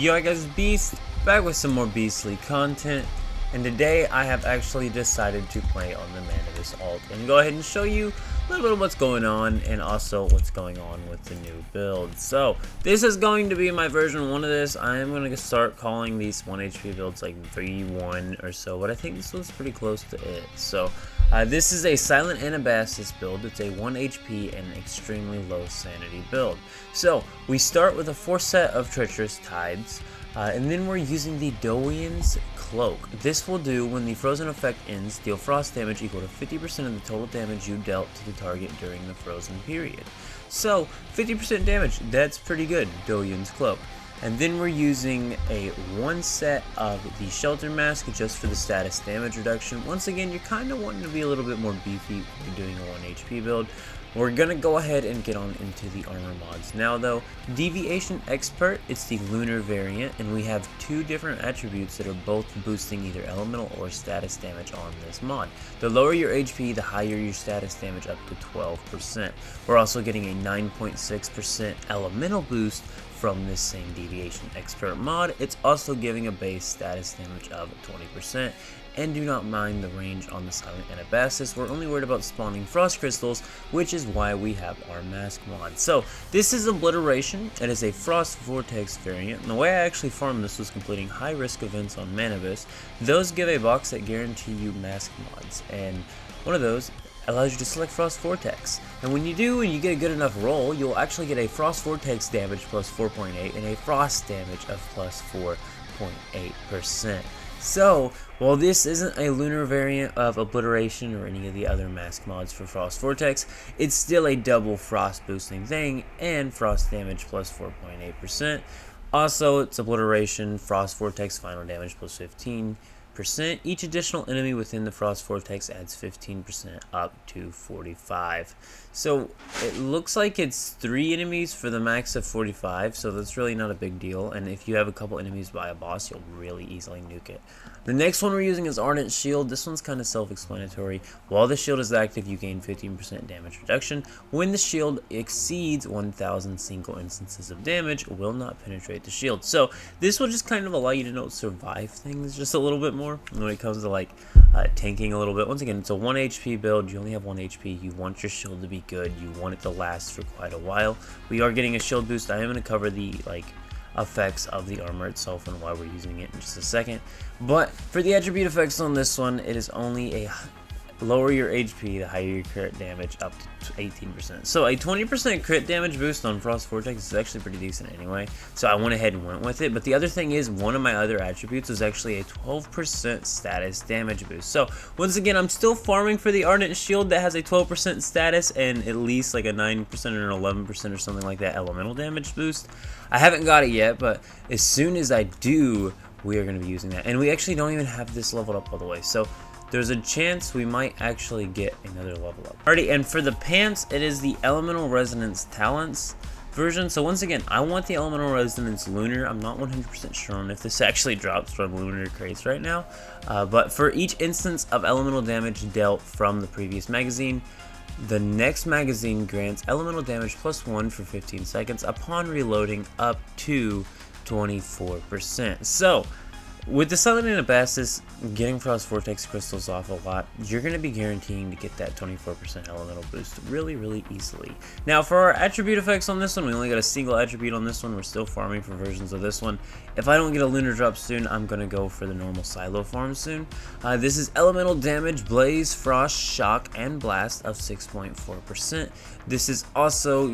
Yo guys, Beast, back with some more beastly content, and today I have actually decided to play on the manibus alt and go ahead and show you a little bit of what's going on and also what's going on with the new build. So this is going to be my version 1 of this. I am going to start calling these 1 HP builds like 3-1 or so, but I think this one's pretty close to it. So this is a silent Anabasis build. It's a 1 HP and extremely low sanity build. So we start with a 4 set of treacherous tides, and then we're using the Doian's Cloak. This will do when the frozen effect ends, deal frost damage equal to 50% of the total damage you dealt to the target during the frozen period. So 50% damage, that's pretty good, Doian's Cloak. And then we're using a 1 set of the Shelter Mask just for the status damage reduction. Once again, you're kind of wanting to be a little bit more beefy when you're doing a 1 HP build. We're going to go ahead and get on into the armor mods. Now though, Deviation Expert, it's the Lunar variant, and we have 2 different attributes that are both boosting either elemental or status damage on this mod. The lower your HP, the higher your status damage, up to 12%. We're also getting a 9.6% elemental boost from this same Deviation Expert mod. It's also giving a base status damage of 20%. And do not mind the range on the silent Anabasis. We're only worried about spawning frost crystals, which is why we have our mask mod. So this is Obliteration. It is a frost vortex variant, and the way I actually farmed this was completing high risk events on manibus. Those give a box that guarantee you mask mods, and one of those allows you to select Frost Vortex. And when you do, and you get a good enough roll, you'll actually get a Frost Vortex damage plus 4.8 and a Frost damage of plus 4.8%. So, while this isn't a Lunar variant of Obliteration or any of the other mask mods for Frost Vortex, it's still a double frost boosting thing and frost damage plus 4.8%. Also, it's Obliteration, Frost Vortex final damage plus 15%. Each additional enemy within the Frost Vortex adds 15% up to 45. So it looks like it's 3 enemies for the max of 45, so that's really not a big deal, and if you have a couple enemies by a boss, you'll really easily nuke it. The next one we're using is Ardent Shield. This one's kind of self-explanatory. While the shield is active, you gain 15% damage reduction. When the shield exceeds 1,000 single instances of damage, will not penetrate the shield. So this will just kind of allow you to survive things just a little bit more when it comes to like tanking a little bit. Once again, it's a 1 HP build. You only have 1 HP. You want your shield to be good. You want it to last for quite a while. We are getting a shield boost. I am going to cover the effects of the armor itself and why we're using it in just a second. But for the attribute effects on this one, it is only a lower your HP, the higher your crit damage, up to 18%. So a 20% crit damage boost on Frost Vortex is actually pretty decent anyway. So I went ahead and went with it. But the other thing is, one of my other attributes is actually a 12% status damage boost. So once again, I'm still farming for the Ardent Shield that has a 12% status and at least like a 9% or an 11% or something like that elemental damage boost. I haven't got it yet, but as soon as I do, we are going to be using that. And we actually don't even have this leveled up all the way. So there's a chance we might actually get another level up. Alrighty, and for the pants, it is the Elemental Resonance Talents version. So once again, I want the Elemental Resonance Lunar. I'm not 100% sure on if this actually drops from Lunar crates right now. But for each instance of elemental damage dealt from the previous magazine, the next magazine grants elemental damage plus 1 for 15 seconds upon reloading up to 24%. So with the Silent Anabasis, getting Frost Vortex crystals off a lot, you're going to be guaranteeing to get that 24% elemental boost really easily. Now for our attribute effects on this one, we only got a single attribute on this one. We're still farming for versions of this one. If I don't get a Lunar drop soon, I'm going to go for the normal silo farm soon. This is elemental damage, blaze, frost, shock, and blast of 6.4%. This is also,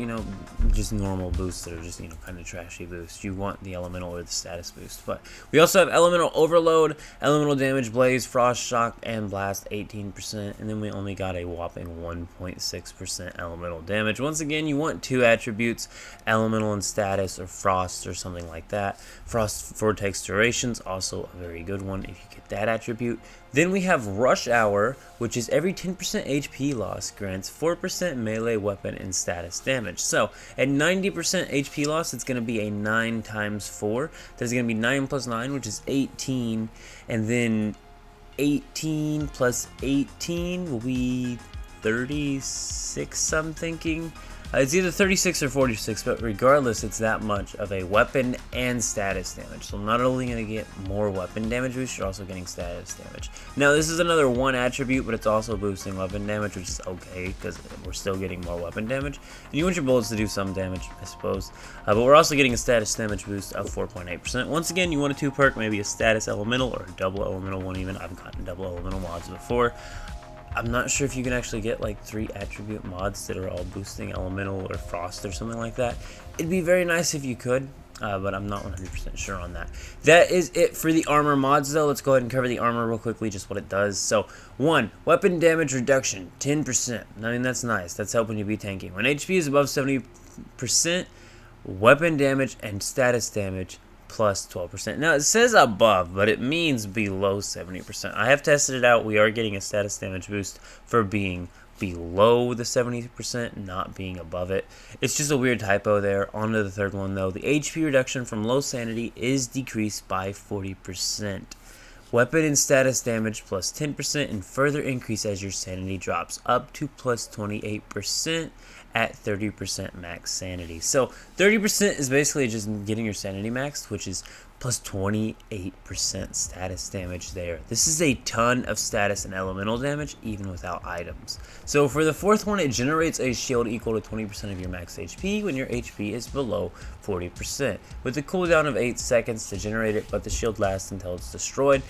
just normal boosts that are just, kind of trashy boosts. You want the elemental or the status boost. But we also have elemental overload, elemental damage, blaze, frost, shock, and blast 18%, and then we only got a whopping 1.6% elemental damage. Once again, you want 2 attributes, elemental and status, or frost or something like that. Frost Vortex durations, also a very good one if you get that attribute. Then we have Rush Hour, which is every 10% HP loss grants 4% melee weapon and status damage. So at 90% HP loss, it's going to be a 9 times 4. That's going to be 9 plus 9, which is 18. And then 18 plus 18 will be 36, I'm thinking. It's either 36 or 46, but regardless, it's that much of a weapon and status damage. So not only going to get more weapon damage boost, you're also getting status damage. Now, this is another one attribute, but it's also boosting weapon damage, which is okay, because we're still getting more weapon damage. And you want your bullets to do some damage, I suppose. But we're also getting a status damage boost of 4.8%. Once again, you want a 2-perk, maybe a status elemental, or a double elemental one even. I've gotten double elemental mods before. I'm not sure if you can actually get like 3 attribute mods that are all boosting elemental or frost or something like that. It'd be very nice if you could, but I'm not 100% sure on that. That is it for the armor mods though. Let's go ahead and cover the armor real quickly, just what it does. So 1, weapon damage reduction, 10%. I mean, that's nice. That's helping you be tanky. When HP is above 70%, weapon damage and status damage plus 12%. Now it says above, but it means below 70%. I have tested it out. We are getting a status damage boost for being below the 70%, not being above it. It's just a weird typo there. On to the third one though. The HP reduction from low sanity is decreased by 40%. Weapon and status damage plus 10% and further increase as your sanity drops up to plus 28% at 30% max sanity. So 30% is basically just getting your sanity maxed, which is plus 28% status damage there. This is a ton of status and elemental damage even without items. So for the fourth one, it generates a shield equal to 20% of your max HP when your HP is below 40%. With a cooldown of 8 seconds to generate it, but the shield lasts until it's destroyed.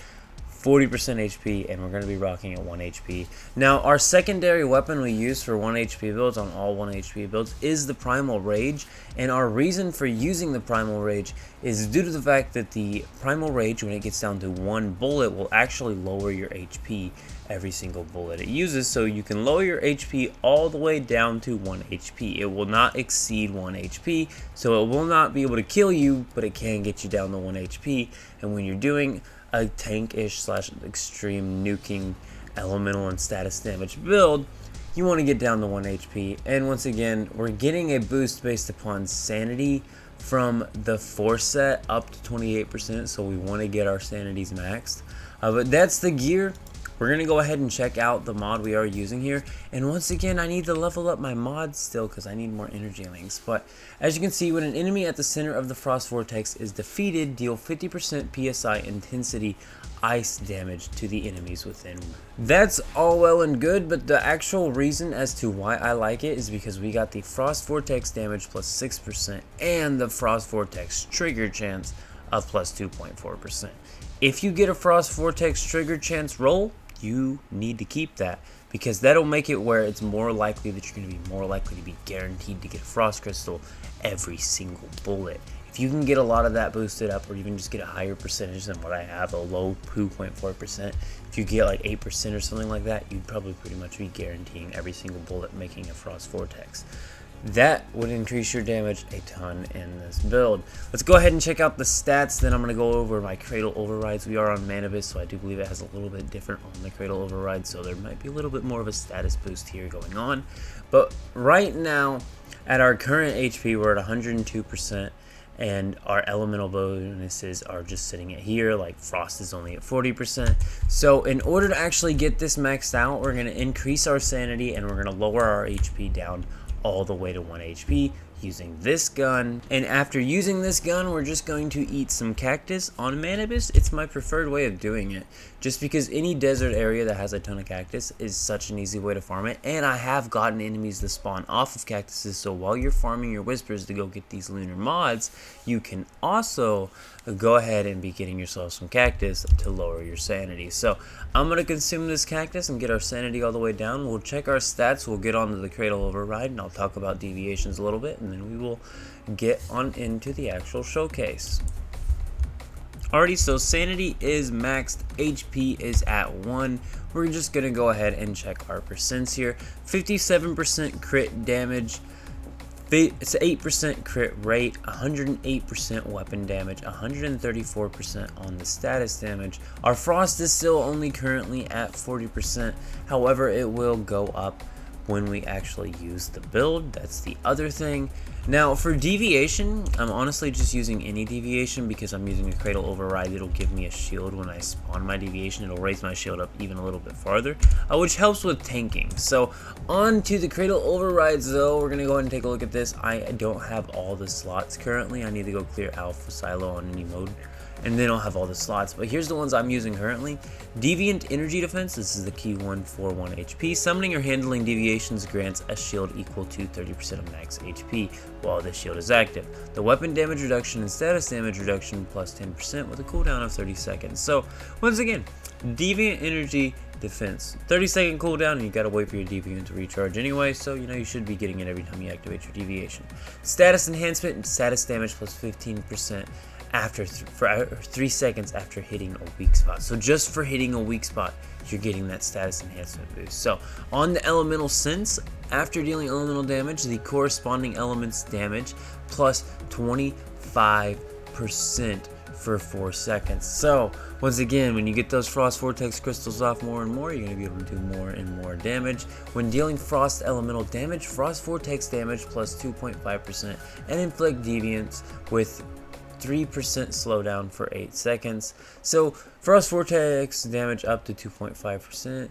40% HP, and we're going to be rocking at 1 HP. Now, our secondary weapon we use for 1 HP builds on all 1 HP builds is the Primal Rage, and our reason for using the Primal Rage is due to the fact that the Primal Rage, when it gets down to 1 bullet, will actually lower your HP every single bullet it uses, so you can lower your HP all the way down to 1 HP. It will not exceed 1 HP, so it will not be able to kill you, but it can get you down to 1 HP, and when you're doing a tank-ish slash extreme nuking elemental and status damage build, you want to get down to 1 HP. And once again, we're getting a boost based upon sanity from the 4 set up to 28%, so we want to get our sanities maxed. But that's the gear. We're going to go ahead and check out the mod we are using here. And once again, I need to level up my mods still because I need more energy links. But as you can see, when an enemy at the center of the Frost Vortex is defeated, deal 50% PSI intensity ice damage to the enemies within. That's all well and good, but the actual reason as to why I like it is because we got the Frost Vortex damage plus 6% and the Frost Vortex trigger chance of plus 2.4%. If you get a Frost Vortex trigger chance roll, you need to keep that because that'll make it where it's more likely that you're going to be more likely to be guaranteed to get a Frost Crystal every single bullet. If you can get a lot of that boosted up or even just get a higher percentage than what I have, a low 2.4%, if you get like 8% or something like that, you'd probably pretty much be guaranteeing every single bullet making a Frost Vortex. That would increase your damage a ton in this build. Let's go ahead and check out the stats, then I'm going to go over my Cradle overrides. We are on manibus, so I do believe it has a little bit different on the Cradle override, so there might be a little bit more of a status boost here going on. But right now, at our current HP, we're at 102%, and our elemental bonuses are just sitting at here, like Frost is only at 40%. So in order to actually get this maxed out, we're going to increase our sanity, and we're going to lower our HP down all the way to 1 HP using this gun. And after using this gun, we're just going to eat some cactus on manibus. It's my preferred way of doing it, just because any desert area that has a ton of cactus is such an easy way to farm it. And I have gotten enemies to spawn off of cactuses, so while you're farming your whispers to go get these lunar mods, you can also go ahead and be getting yourself some cactus to lower your sanity. So I'm going to consume this cactus and get our sanity all the way down. We'll check our stats, we'll get onto the Cradle override, and I'll talk about deviations a little bit, and then we will get on into the actual showcase. Alrighty, so sanity is maxed, HP is at 1. We're just going to go ahead and check our percents here. 57% crit damage, it's 8% crit rate, 108% weapon damage, 134% on the status damage. Our frost is still only currently at 40%, however it will go up when we actually use the build. That's the other thing. Now for deviation, I'm honestly just using any deviation because I'm using a Cradle override. It'll give me a shield when I spawn my deviation. It'll raise my shield up even a little bit farther, which helps with tanking. So on to the Cradle overrides though, we're gonna go ahead and take a look at this. I don't have all the slots currently. I need to go clear Alpha Silo on any mode, and then I'll have all the slots. But here's the ones I'm using currently. Deviant Energy Defense, this is the key one for 1 HP. Summoning or handling deviations grants a shield equal to 30% of max HP while the shield is active. The weapon damage reduction and status damage reduction plus 10% with a cooldown of 30 seconds. So once again, Deviant Energy Defense, 30-second cooldown, and you gotta wait for your deviant to recharge anyway, so you know you should be getting it every time you activate your deviation. Status enhancement and status damage plus 15% after 3 seconds after hitting a weak spot. So just for hitting a weak spot, you're getting that status enhancement boost. So on the elemental sense, after dealing elemental damage, the corresponding element's damage plus 25% for 4 seconds. So once again, when you get those frost vortex crystals off more and more, you're going to be able to do more and more damage. When dealing frost elemental damage, frost vortex damage plus 2.5% and inflict deviants with 3% slowdown for 8 seconds. So frost vortex damage up to 2.5%,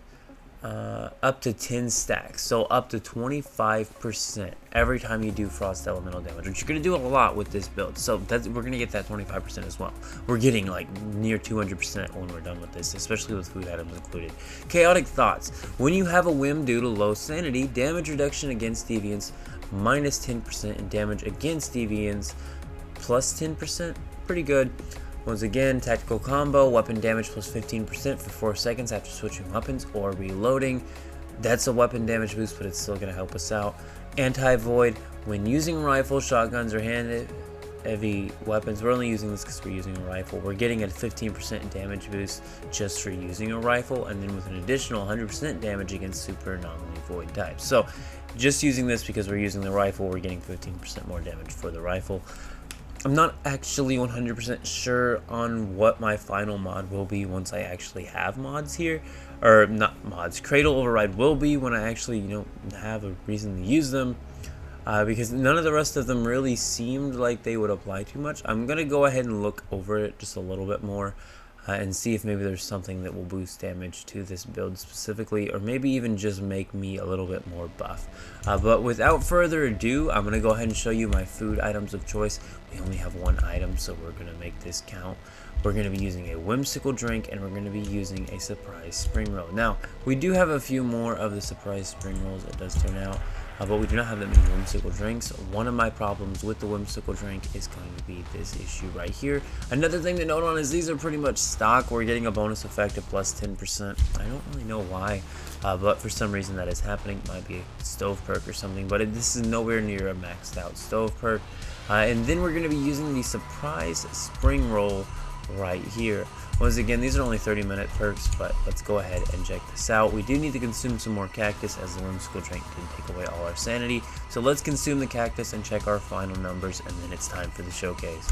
up to 10 stacks, so up to 25% every time you do frost elemental damage, which you're going to do a lot with this build. So we're going to get that 25% as well. We're getting like near 200% when we're done with this, especially with food items included. Chaotic Thoughts, when you have a whim due to low sanity, damage reduction against deviants minus 10% and damage against deviants plus 10%, pretty good. Once again, Tactical Combo, weapon damage plus 15% for 4 seconds after switching weapons or reloading. That's a weapon damage boost, but it's still going to help us out. Anti-Void, when using rifles, shotguns, or heavy weapons, we're only using this because we're using a rifle. We're getting a 15% damage boost just for using a rifle, and then with an additional 100% damage against super anomaly void types. So just using this because we're using the rifle, we're getting 15% more damage for the rifle. I'm not actually 100% sure on what my final mod will be once I actually have mods here, or not mods, Cradle override will be when I actually, you know, have a reason to use them, because none of the rest of them really seemed like they would apply too much. I'm gonna go ahead and look over it just a little bit more and see if maybe there's something that will boost damage to this build specifically, or maybe even just make me a little bit more buff. But without further ado, I'm going to go ahead and show you my food items of choice. We only have one item, so we're going to make this count. We're going to be using a whimsical drink, and we're going to be using a surprise spring roll. Now, we do have a few more of the surprise spring rolls, it does turn out, but we do not have that many whimsical drinks. One of my problems with the whimsical drink is going to be this issue right here. Another thing to note on is these are pretty much stock. We're getting a bonus effect of plus 10%. I don't really know why, but for some reason that is happening. It might be a stove perk or something, but this is nowhere near a maxed out stove perk. And then we're going to be using the surprise spring roll right here. Once again, these are only 30-minute perks, but let's go ahead and check this out. We do need to consume some more cactus as the whimsical drink did take away all our sanity. So let's consume the cactus and check our final numbers, and then it's time for the showcase.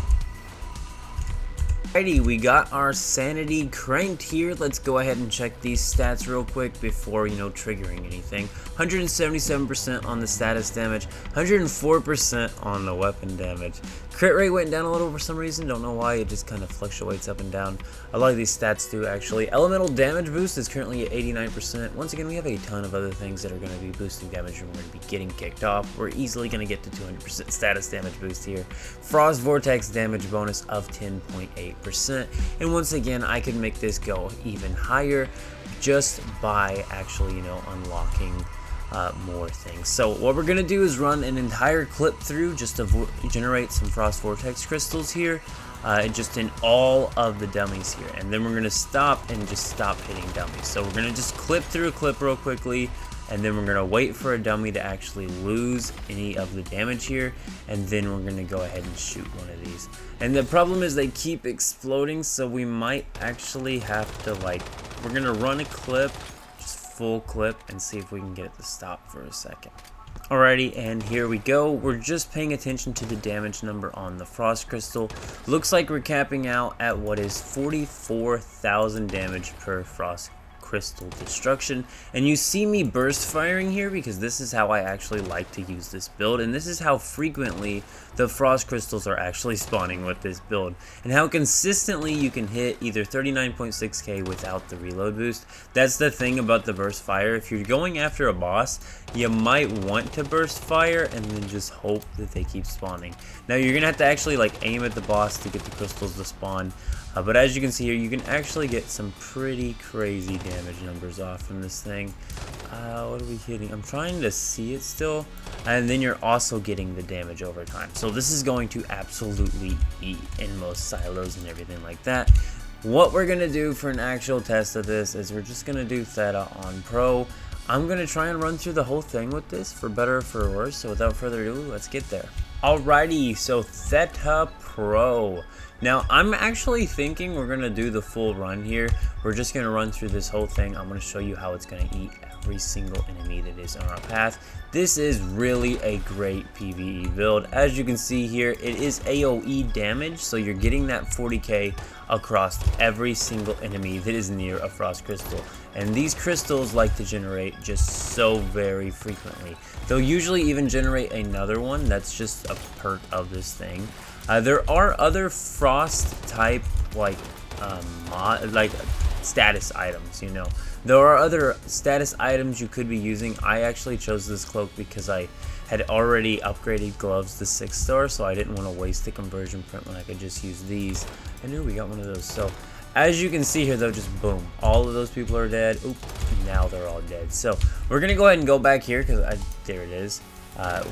Alrighty, we got our sanity cranked here. Let's go ahead and check these stats real quick before, you know, triggering anything. 177% on the status damage, 104% on the weapon damage. Crit rate went down a little for some reason, don't know why, it just kind of fluctuates up and down. A lot of these stats do actually. Elemental damage boost is currently at 89%. Once again, we have a ton of other things that are going to be boosting damage and we're going to be getting kicked off. We're easily going to get to 200% status damage boost here. Frost Vortex damage bonus of 10.8%. And once again, I could make this go even higher just by actually, you know, unlocking more things. So what we're gonna do is run an entire clip through just to generate some frost vortex crystals here, just in all of the dummies here, and then we're gonna stop and just stop hitting dummies. So we're gonna just clip through a clip real quickly, and then we're gonna wait for a dummy to actually lose any of the damage here, and then we're gonna go ahead and shoot one of these. And the problem is they keep exploding, so we might actually have to, like, we're gonna run a clip, full clip, and see if we can get it to stop for a second. Alrighty, and here we go. We're just paying attention to the damage number on the frost crystal. Looks like we're capping out at what is 44,000 damage per frost crystal destruction. And you see me burst firing here because this is how I actually like to use this build, and this is how frequently the frost crystals are actually spawning with this build, and how consistently you can hit either 39.6k without the reload boost. That's the thing about the burst fire. If you're going after a boss, you might want to burst fire and then just hope that they keep spawning. Now you're gonna have to actually like aim at the boss to get the crystals to spawn, but as you can see here, you can actually get some pretty crazy damage numbers off from this thing. What are we hitting? I'm trying to see it still, and then you're also getting the damage over time. So this is going to absolutely eat in most silos and everything like that. What we're gonna do for an actual test of this is we're just gonna do Theta on Pro. I'm gonna try and run through the whole thing with this, for better or for worse. So without further ado, let's get there. Alrighty, so Theta Pro. Now I'm actually thinking we're gonna do the full run here. We're just gonna run through this whole thing. I'm gonna show you how it's gonna eat every single enemy that is on our path. This is really a great PvE build. As you can see here, it is AoE damage, so you're getting that 40k across every single enemy that is near a frost crystal. And these crystals like to generate just so very frequently. They'll usually even generate another one. That's just a perk of this thing. There are other frost type like status items, you know. There are other status items you could be using. I actually chose this cloak because I had already upgraded gloves to 6-star, so I didn't want to waste the conversion print when I could just use these. I knew we got one of those. So as you can see here though, just boom, all of those people are dead. Oop, now they're all dead. So we're gonna go ahead and go back here because there it is.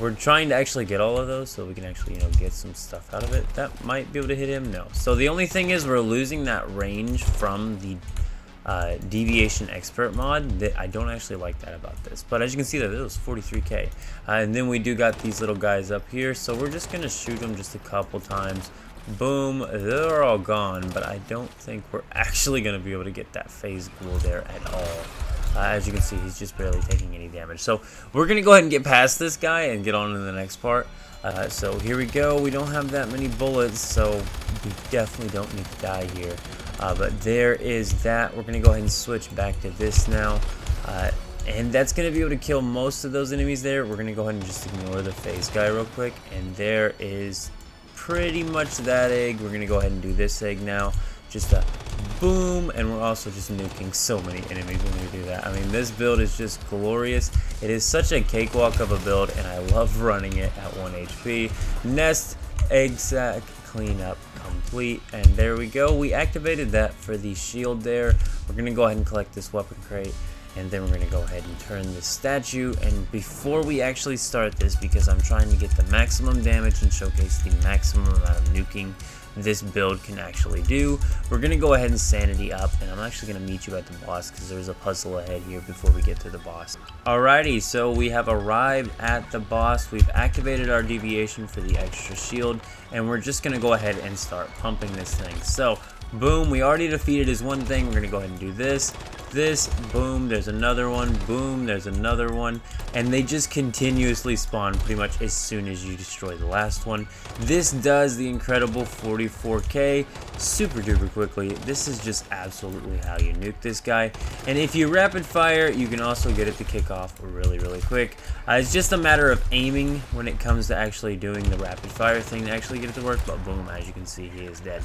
We're trying to actually get all of those so we can actually, you know, get some stuff out of it. That might be able to hit him. No. So the only thing is we're losing that range from the Deviation expert mod. That I don't actually like that about this, but as you can see that it was 43k, and then we do got these little guys up here, so we're just gonna shoot them just a couple times. Boom, they're all gone, but I don't think we're actually gonna be able to get that phase ghoul there at all. As you can see, he's just barely taking any damage, so we're gonna go ahead and get past this guy and get on to the next part. So here we go. We don't have that many bullets, so we definitely don't need to die here. But there is that. We're going to go ahead and switch back to this now. And that's going to be able to kill most of those enemies there. We're going to go ahead and just ignore the phase guy real quick. And there is pretty much that egg. We're going to go ahead and do this egg now. Just a boom. And we're also just nuking so many enemies when we do that. I mean, this build is just glorious. It is such a cakewalk of a build, and I love running it at 1 HP. Nest, egg sack, cleanup complete, and there we go. We activated that for the shield there. We're gonna go ahead and collect this weapon crate, and then we're gonna go ahead and turn this statue. And before we actually start this, because I'm trying to get the maximum damage and showcase the maximum amount of nuking this build can actually do, we're gonna go ahead and sanity up, and I'm actually gonna meet you at the boss because there's a puzzle ahead here before we get to the boss. Alrighty, so we have arrived at the boss. We've activated our deviation for the extra shield, and we're just gonna go ahead and start pumping this thing. So boom, we already defeated his one thing. We're gonna go ahead and do this, boom, there's another one, boom, there's another one, and they just continuously spawn pretty much as soon as you destroy the last one. This does the incredible 44k super duper quickly. This is just absolutely how you nuke this guy, and if you rapid fire, you can also get it to kick off really quick. It's just a matter of aiming when it comes to actually doing the rapid fire thing to actually get it to work. But boom, as you can see, he is dead.